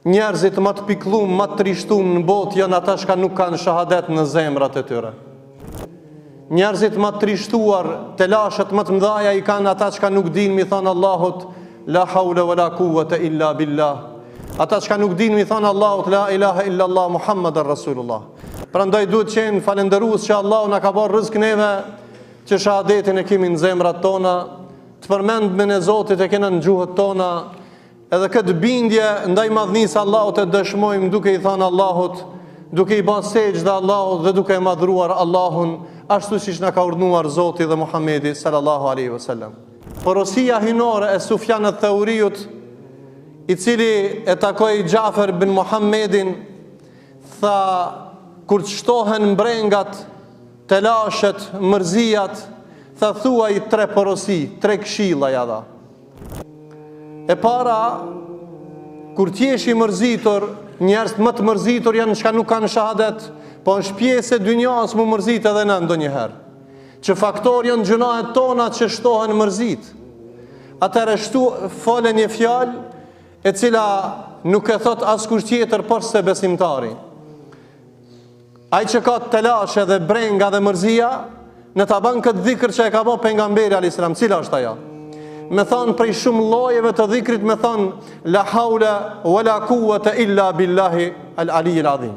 njerëzit më të piklum, më të trishtum në botë janë ata që nuk kanë shahadet në zemrat e tyre. Njerëzit më të trishtuar, të lashët më të mdhaja i kanë ata që nuk din mi thonë Allahut la hawla wala quwwata illa billah. Ata që nuk din mi thonë Allahut la ilaha illa Allah Muhammadur Rasulullah. Prandaj duhet qenë falendërues që Allahu na ka bërë rrezik neve që shahadetin e kemi në zemrat tona, të përmendmen e Zotit e kena në gjuhët tona, edhe këtë bindje ndaj madhnisë Allahut e dëshmojmë duke i thënë Allahut, duke i bërë sejdë Allahut dhe duke i madhruar Allahun, ashtu siç na ka urdhëruar Zoti dhe Muhamedi sallallahu alaihi wasallam. Porosia hynore e Sufjan ath-Thauriut, i cili e takoi Xhafer bin Muhammedin, tha kur të shtohen mbrengat, telashet, mërzijat, tha thuaj 3 porosi, 3 këshilla ja dha. E para, kur t'jesh i mërzitur, njerëz më të mërzitur janë që nuk kanë shahadet, po në shpjesë e dynjas mu mërzit edhe në ndonjëherë. Që faktor janë gjunahet tona që shtohen mërzit. Atëherë fole një fjalë e cila nuk e thot askush tjetër por se besimtari. Ai që ka telashe dhe brenga dhe mërzia, në ta ban këtë dhikr që e ka bë pejgamberi alayhis salam, cila është ajo? Me thonë prej shumë llojeve të dhikrit, me thonë la haula wala quwwata illa billahi al-aliyyil azim.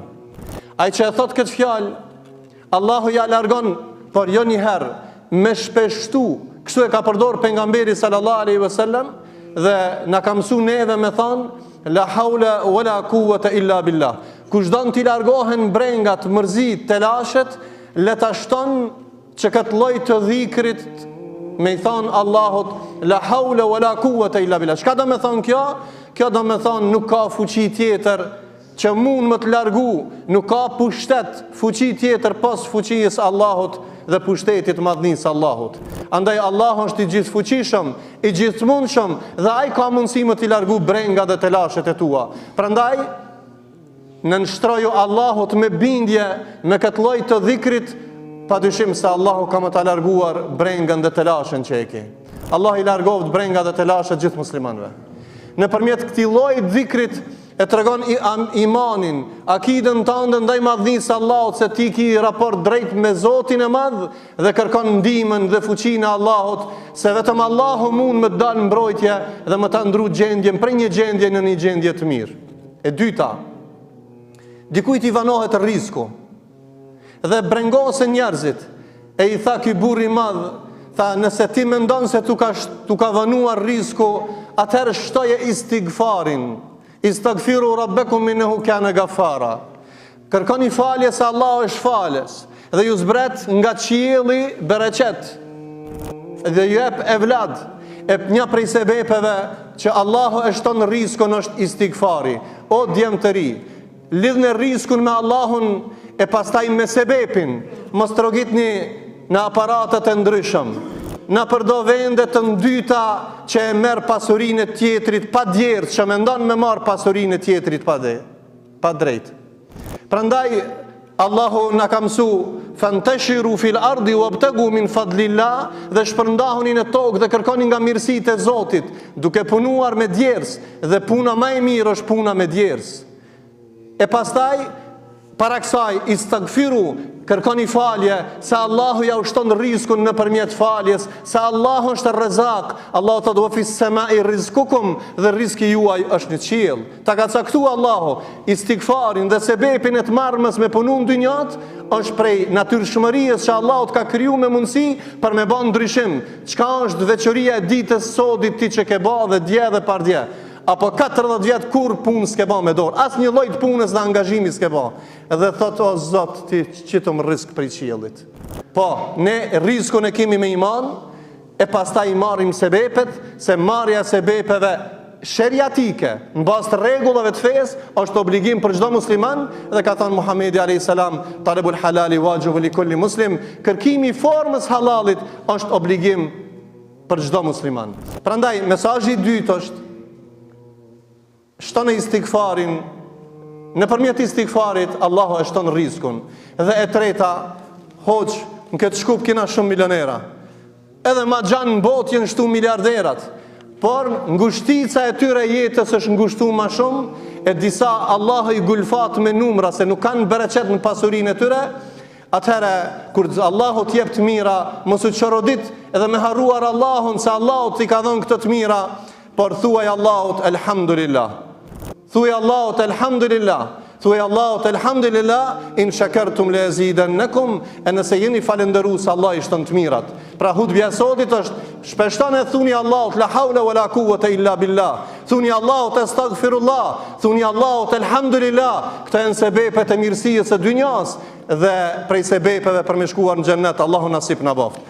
Ai që e thot këtë fjalë, Allahu ja largon, por jo një herë, me shpeshtu. Kështu e ka përdor pejgamberi sallallahu alaihi wasallam dhe na ka mësuar neve me thonë la haula wala quwwata illa billah. Kush don t'i largohen brengat, mërzit, telashet, le ta shton që këtë lloj të dhikrit me i thonë Allahut la haula wala quwwata illa billah. Çka do me thonë kjo? Kjo do me thonë nuk ka fuqi tjetër që mund më të largu, nuk ka pushtet, fuqi tjetër pas fuqisë Allahut dhe pushtetit madhnisë Allahut. Andaj Allahu është i gjithë fuqishëm, i gjithë mundshëm dhe ai ka mundësi më t'i largu brenga dhe telashet e tua. Prandaj në nështroju Allahut me bindje me këtë lloj të dhikrit, pa dyshim se Allahu ka më të larguar brengën dhe telashen që e ke. Allah i largoft brenga dhe telashet gjithë muslimanve. Në përmjet këti lloji dhikrit e tregon imanin, akidën tënde ndaj madhnisë Allahut, se ti ki raport drejt me Zotin e madh dhe kërkon ndihmën dhe fuqinë e Allahut, se vetëm Allahu mund më të dalë mbrojtje dhe më ta ndru gjendjen prej një gjendje në një gjendje të mirë. E dyta, dikujt i vanohet risku dhe brengosen njerëzit, e i tha ky burr i madh, tha nëse ti mendon se tu ka vanuar risku, atëherë shtoje istighfarin. Istaghfiru rabbakum innahu kana ghaffara. Kërkoni falje se Allahu është falës dhe ju zbret nga qielli bereqet dhe ju jep evlad. E një prej sebepeve që Allahu e shton riskun është istighfari. O djem të ri, lidhni riskun me Allahun e pastaj me sebepin. Mos trogitni në aparatet e ndryshëm, në përdo vendet të ndyta që e merë pasurinë e tjetrit pa djerë, që mendon me marë pasurinë e tjetrit pa drejt. Prandaj Allahu na ka mësu fantashiru fil ardi wabtagu min fadlillah, dhe shpërndahuni në tokë dhe kërkoni nga mirësitë e Zotit, duke punuar me djerës, dhe puna më e mirë është puna me djerës. E pastaj para kësaj istaghfiru, kërkoni falje, se Allahu ja ushton riskun nëpërmjet faljes, se Allahu është Rezak. Allahu thotë wa fis samai rizqukum, dhe rizki juaj është në qiell. Ta ka caktuar Allahu istighfarin dhe sebepin e të marrës me punun dynjat, është prej natyrshmërisë që Allahu ka kriju me mundësi për me bën ndryshim. Çka është veçoria e ditës sodit ti që ke bë dhe dje dhe pardje? Apo 40 vjet kur punë s'ke bë me dorë, as një lloj të punës dhe angazhimi s'ke bë. Dhe thot o Zot, ti qitëm risk prej qiellit. Po, ne riskun e kemi me iman, e pastaj marrim sebepet, se marrja sebepeve sheriatike në bazë të rregullave të fesë është obligim për çdo musliman, dhe ka thënë Muhamedi alayhis salam, talabul halali wajibun li kulli muslim, kërkimi i formës halalit është obligim për çdo musliman. Prandaj mesazhi i dytë është shtonë istighfarin. Nëpërmjet istighfarit Allahu e shton riskun. Dhe e treta, hoq, në këtë shkup kena shumë milionera. Edhe ma gjanë në botë jenë shtu miliarderat. por ngushtica e tyre jetës është ngushtu ma shumë, e disa Allah i gulfat me numra se nuk kanë bereqet në pasurinë e tyre. Atëherë, kur Allahu t'jep të mira, mos u çorodit edhe me harruar Allahun, se Allahu t'i ka dhënë këtë të mira, por thuaj Allahut elhamdulillah. Thuaj Allahut elhamdulillah. Thuaj Allahut elhamdulillah, in shakartum la azidannakum, e nëse jeni falëndërues Allah i shton të mirat. Pra hutbja e sotit është shpeshton e thuni Allahut la haula wala quwata illa billah. Thuni Allahut astaghfirullah, thuni Allahut elhamdulillah. Këto janë sebepet e mirësisë së dynjas dhe prej sebepeve për me shkuar në xhennet. Allahu nasip na boft.